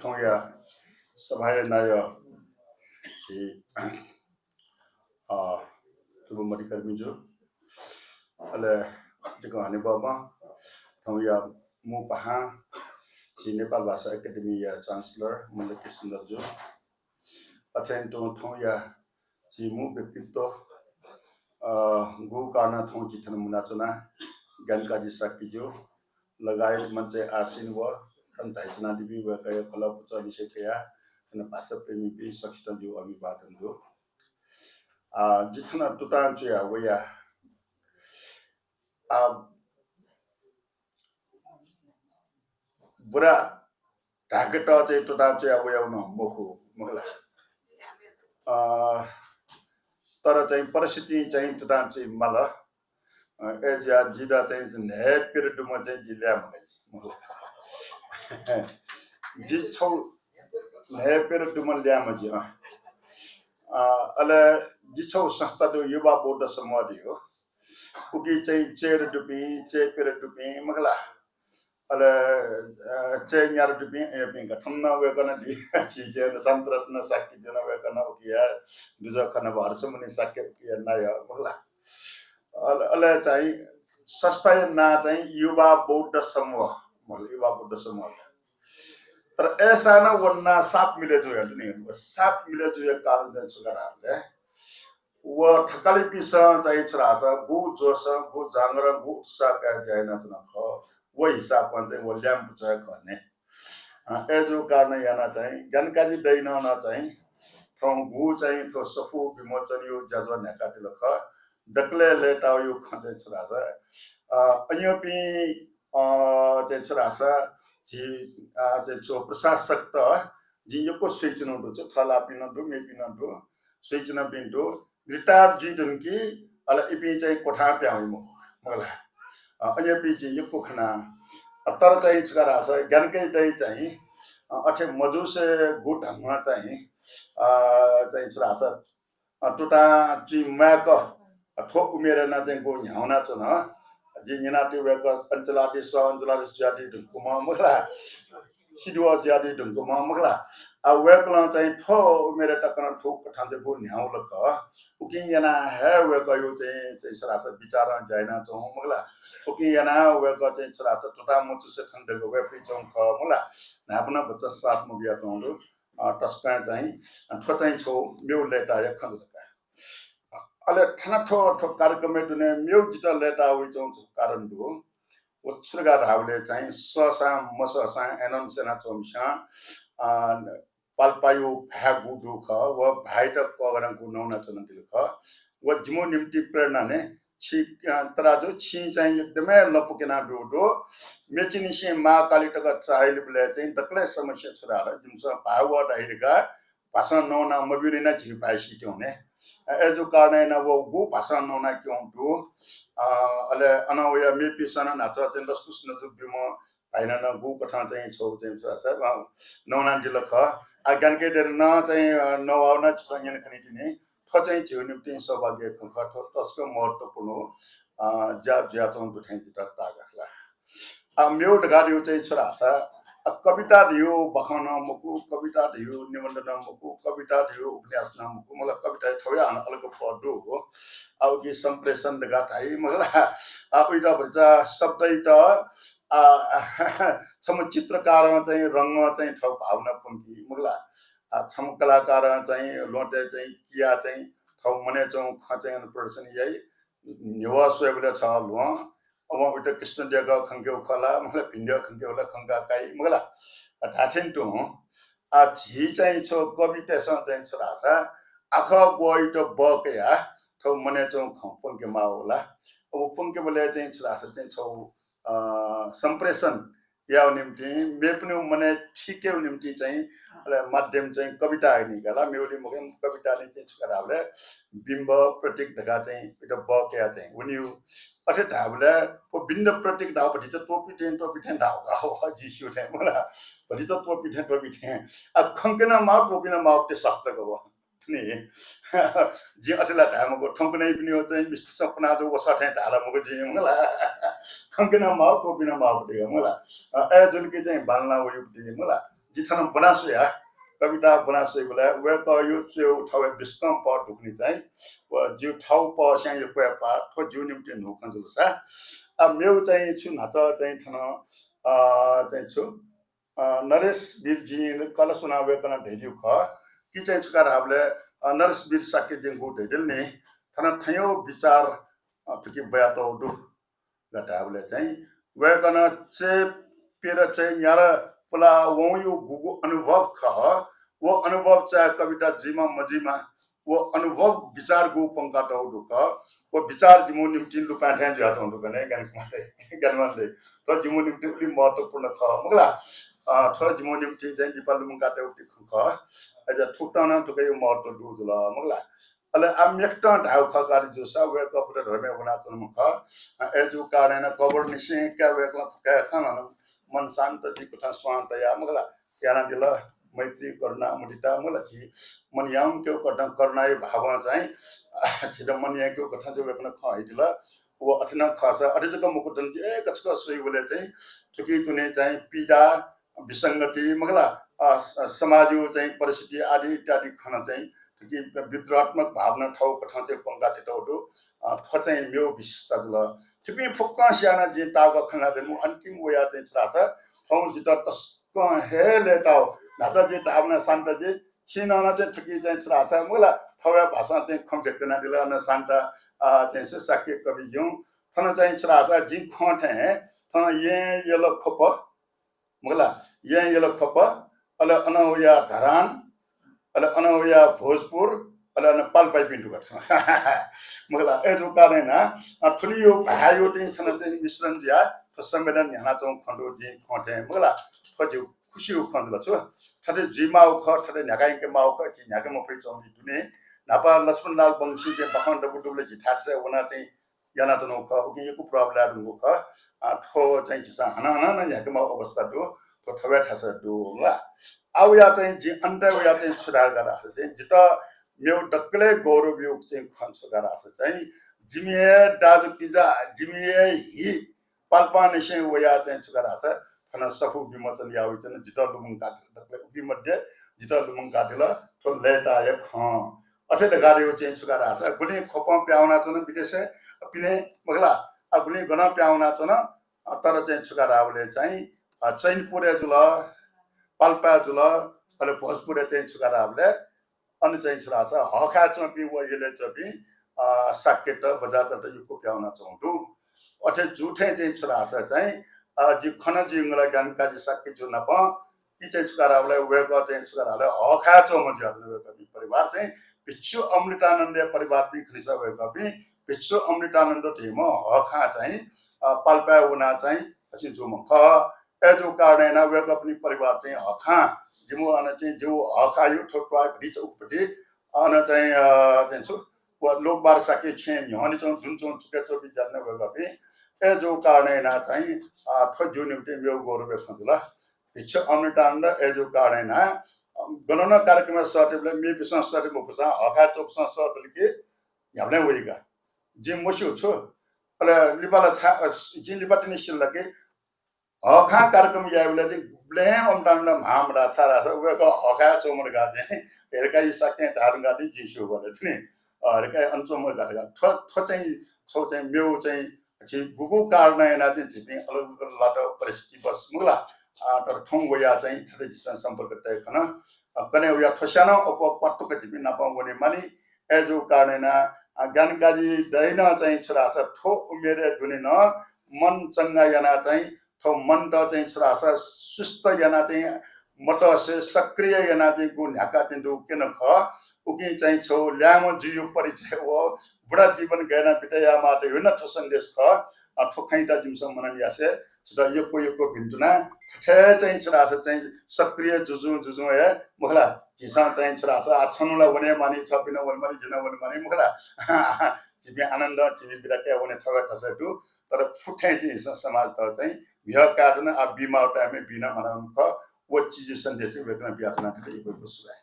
통야 samahe nayo si tubuh mari karmijo ale diko hani baba 통야 mu paha si Nepal Bhasa Academy ya Chancellor Mulaki Sundarjo athen to 통야 si mu व्यक्तित्व गु karna thong jithan munachona gankaji sakkijo लगायत मंचे आसीन व अन्ताइचना दिबी व कय कला पुचा निसेकया न भाषा प्रेमी बि सक्षित जो अभिवादन जो जितना तुतान चाहिँ वया बुरा ढाकेट चाहिँ तुतान चाहिँ वया न मोखु मोला तर चाहिँ परिस्थिति चाहिँ तुतान चाहिँ मला एजा जिदा चाहिँ ने पिरियडमा चाहिँ जिल्ला मलाई जी छौ ने पिरियडमा ल्याम जी अले जी छौ संस्था दो युवा बोर्ड समूह दियो उकी चाहिँ चेयर दुपी चे पिरियड दुपी मगला अले चे न्यार दुपी ए पिंग थन्ना वे कन दि चीजे न संतरत्न साक्की जन वे कन उकिया दुजा खन भरसमुनि साक्के उकिया नाय मगला अले चाहिँ संस्था ना चाहिँ युवा बौद्ध समूह मतलब युवा बौद्ध समूह तर ऐसा ना वरना साप मिले जो है नहीं साप मिले जो ये कारण जन सुगराले वो ठकाली पिसा चाहिँ छरासा गु जोस गु जांगर गु सा का जाय ना तना ख वो हिसाब पन चाहिँ वो ल्याम पुचा गर्ने ए जो कारण याना चाहिँ जानकारी दैन न चाहिँ फ्रम गु चाहिँ तो सफु विमोचन यो जजवा नेकाटिल ख डक्ले लेटाउ यो खञ्चे छरासा अन्यपि चाहिँ छरासा जी चाहिँ छो प्रशासक त जी यो स्विचन दु थला पिन दु मे पिन दु स्विचन पिन दु रिटायर जी दुनकी अला इपि चाहिँ कोठा प्याउ म मला अन्यपि जी यो खना तर चाहिँ छरासा ज्ञानकै दै चाहिँ अठे मजुसे गुट हमा चाहिँ छरासा टुटा जी म्याक ठो उमेर ना चाहिँ गो ह्याउना छ न जी निनाति वेक अञ्चलाति स अञ्चलाति जाति ढुकुमा मखला सिडुवा जाति ढुकुमा मखला आ वेकला चाहिँ ठो उमेर टकन ठो कठा चाहिँ गो ह्याउ लक उकि याना हे वेक यो चाहिँ सरास विचार जाइना छ मखला उकि याना वेक चाहिँ सरास टुटा मुचु से ठन्डे वे फि चौ ख मखला नापना बच्चा साथ म बिया चौलो टस्का चाहिँ ठो चाहिँ छौ म्यौ लेटा या खन अले ठना ठो ठो कार्यक्रम दुने म्युजिक लेता उ चौ कारण दु उछ्रगा धावले चाहिँ ससा मससा एनाउन्सना चौमिसा पाल्पायु भागु दुख व भाइट कगरन गु नौना चलन दिलख व जिमो निम्ति प्रेरणा ने छि तराजो छि चाहिँ एकदमै लपुकेना डोडो मेचिनिसे मा कालिटक चाहिले बले चाहिँ तक्ले समस्या छुराला जिमस भाव दाइरगा भाषा नौना मबिरिना झि भाइसी हुने एजो कारण न वो गु भाषा नौना क्यों दु अले अनवया मेपी सना नाच चाहिँ लस्कुस न जुबिम भाइना न गु कथा चाहिँ छौ चाहिँ छ नौना दिलख आज्ञानके देर न चाहिँ नवाउना संज्ञान खनिदिने थ चाहिँ झिउ निम्ति सौभाग्य खख तस्को महत्त्वपूर्ण ज्या ज्या चौं दुठै दिता तागला म्युट गाडियो चाहिँ छरासा कविता दियो बखन मुकु कविता दियो निबन्ध मुकु कविता दियो उपन्यास मुकु मलाई कविता थोया अलग पढ्दो हो अब कि सम्प्रेषण गाथाइ मलाई उइदा भन्छ शब्दै त छम चित्रकार चाहिँ रंग चाहिँ ठाउँ भावना पुन्की मलाई छम कलाकार चाहिँ लोटे चाहिँ किया चाहिँ ठाउँ मने चाहिँ खचाइ प्रदर्शन यही नेवा सोबले छ लु अब उटा कृष्ण देगा खंगे खला मलाई भिन्डिया खंगे होला खंगा काई मला थाथेन टु झी चाहिँ छो कविता चाहिँ छरासा आख गोइट बकया थौ मने चौ खपन के मा होला अब फंके बले चाहिँ छरासा चाहिँ छौ सम्प्रेषण या निम्ति मेपनु मने ठिके निम्ति चाहिँ माध्यम चाहिँ कविता निकाला मेउली मगम कविता नि चाहिँ छराले बिम्ब प्रतीक ढका चाहिँ उटा बकया चाहिँ उनिउ अथे धाबले ओ बिन्द प्रतीक धाबटी चाहिँ टोपी धाउगा हो जिसु थे मला भरि त टोपी थे आ खंकेना मा टोपीना मा ते शास्त्रको हो नि जे अचला धामको ठंकनै पनि हो चाहिँ मिस्ट सपना जो वसा थे धाला मको जे मला खंकेना मा टोपीना मा पटे मला ए जुन के चाहिँ बालना वयो पटे मला जिथन बनासो या कविता बनासो बोला वे क यो चेउ ठाउ बिस्कम प ढुक्नी चाहिँ व जिउ ठाउ प स्या यो क्वे पा थो जिउ निम्ति नुकन जुलसा अब मेउ चाहिँ छु नाच चाहिँ थन चाहिँ छु नरेश वीरजी कल सुनावे कन ढेरिउ ख कि चाहिँ छुका राबले नरेश वीर साके जेंगु ढेरिल ने थन थयो विचार थुकी बयातो दु गटाबले चाहिँ वे कन चे पेर चाहिँ यार पुला वो यो गुगु अनुभव ख वो अनुभव चाहिँ कविता जिमा मजिमा वो अनुभव विचार गु पंका दौडु ख वो विचार जिमु निम्ति लुपा ध्यान जात हुनु भने ज्ञानमन्दै र जिमु निम्ति उली महत्त्वपूर्ण ख मगला थ्र जिमु निम्ति चाहिँ दिपालु मुका देउटी ख अझ थुक्ताउन तुकै महत्त्व दु जुल मगला अले आम्यक्त ढाउ ख कारी जो सा वे कपुर धर्मे हुना चुन ख एजु कारण कबर निसे क्या वे का खान मन शान्त दिको था स्वान्त या मगला याना दिल मैत्री करुणा मुदिता मला छि मन याम के करुणा भाव चाहिँ छिद मन या के कथा जो वेकन ख हिदिल वो अथना खासा अटिजक मुकुटन जे कचक सोइ बोले चाहिँ चुकी तुने चाहिँ पीडा विसंगति मगला समाजो चाहिँ परिस्थिति आदि इत्यादि खन चाहिँ कि विद्रोहात्मक भावना ठाउँ कथा चाहिँ पंगा टेटौडो थ चाहिँ मेरो विशेषता जुल थिपि फुक्का स्याना जे ताग खना देमु अन्तिम वया चाहिँ छराछ ठाउँ जित तस्क हे लेताउ नाचा जे तावना शान्त जे छिनना चाहिँ ठुकी चाहिँ छराछ मला थवा भाषा चाहिँ खम व्यक्तना दिल न शान्त चाहिँ साक्य कवि यौ थन चाहिँ छराछ जी खठे थन ये यलो खप मला ये यलो खप अल अनवया धरान अल अनवया भोजपुर अल अन पाल्पाई पिन्टु गर्छ मला एजो कारण ठुलियो भायो चाहिँ छन चाहिँ मिश्रण दिया त सम्मेलन यहाँ चाहिँ खण्डो जी खटे मला फज्यु खुशी खण्ड छु ठटे जिमाउ ख ठटे न्यागाइ के माउ ख छि न्यागा म पै चौली दुने नापा लक्ष्मणलाल बंशी जे बखण्ड बुटुले जि ठाट से वना चाहिँ याना त नो ख उकि यको प्रब्लम नु ख ठो चाहिँ छ हना हना न्यागा म अवस्था दु तो ठवे ठस दु ला आउ या चाहिँ जे अन्त या चाहिँ सुधार गरा चाहिँ जित मेउ डक्कले गौरव योग चाहिँ खन्छ गरा चाहिँ जिमिए दाजु पिजा जिमिए हि पाल्पा निसे वया चाहिँ सुगरा छ थन सफु विमोचन या होइन जित लुमुङ काट डक्कले उकि मध्ये जित लुमुङ काटेल तो लेटा या ख अथे दगारियो चाहिँ सुगरा छ गुली खोप प्याउना चन विदेश पिने मगला गुली गना प्याउना चन तर चाहिँ सुगराले चाहिँ चैनपुरे जुल पाल्पा जुल अले भोजपुरे चाहिँ छुकाराले अनि चाहिँ छुरा छ हखा चपी वहिले चपी साकेट बजार त युको प्याउन चाहन्छु अथे जुठे चाहिँ छुरा छ चाहिँ जि खन जिङला गानका जि साके जुन प कि चाहिँ छुकाराले वेक चाहिँ छुकाराले हखा चम जि परिवार चाहिँ भिक्षु अमृतानन्द परिवार पि खिस वेक पि भिक्षु अमृतानन्द थिम हखा चाहिँ पाल्पा उना चाहिँ अछि जुम ख एजो कारण वेक अपनी परिवार चाहिँ हखा जिमो अन चाहिँ जो हखा यो ठोक्वा भिच उपटि अन चाहिँ छु व लोकबार साके छे हनि चौ जुन चौ चुके चोबी जान्न वेक पि एजो कारण चाहिँ थो जो निम्ति मेउ गौरव खजुला भिच अमृतानन्द एजो कारण गणना कार्यक्रम सटेबले मे विश्वास सटे मुफसा हखा चोप सटले के हामीले वइगा जिम मसु छु अले लिपाला छा जिन लिपाटी निश्चल लगे हखा कार्यक्रम याबले चाहिँ ब्लेम अमदान हामरा छारा छ उको हखा चोमर गाथे हेरका सके धारण गाथि जिसु भने थिने हेरका अनचोमर गाथि थो चाहिँ छौ चाहिँ मेउ चाहिँ छि गुगु कारण एना चाहिँ छिपि अलग लाट परिस्थिति बस मुला तर ठौ वया चाहिँ थते जिसन सम्पर्क तय खन कने वया थसानो अप पट्टुक छिपि नपाउ भने मानि एजो कारण ज्ञानकाजी दैन चाहिँ छरा छ ठो उमेर दुने न मन चंगा याना चाहिँ तो मन त चाहिँ छरा छ सुस्त याना चाहिँ मट से सक्रिय याना चाहिँ गुण ढाका तिन्दु किन ख उकि चाहिँ छौ ल्याम जियो परिचय हो बुढा जीवन गएन बितया माटे होइन ठो सन्देश ख ठोखैटा जिमसम मनन यासे छटा यो भिन्टुना थे चाहिँ छरा छ चाहिँ सक्रिय जुजु है मुखला जिसा चाहिँ छरा छ आठनुला वने मानि छ पिन वन मानि जिन वन मानि मुखला जिबि आनन्द जिबि बिराके वने ठगा ठसटु तर फुठे चाहिँ समाज त चाहिँ भिया काटन आ बिमाउ टाइममे बिना मनाउन ख वो चीज संदेश वेदना बियाचना थे इको सुराय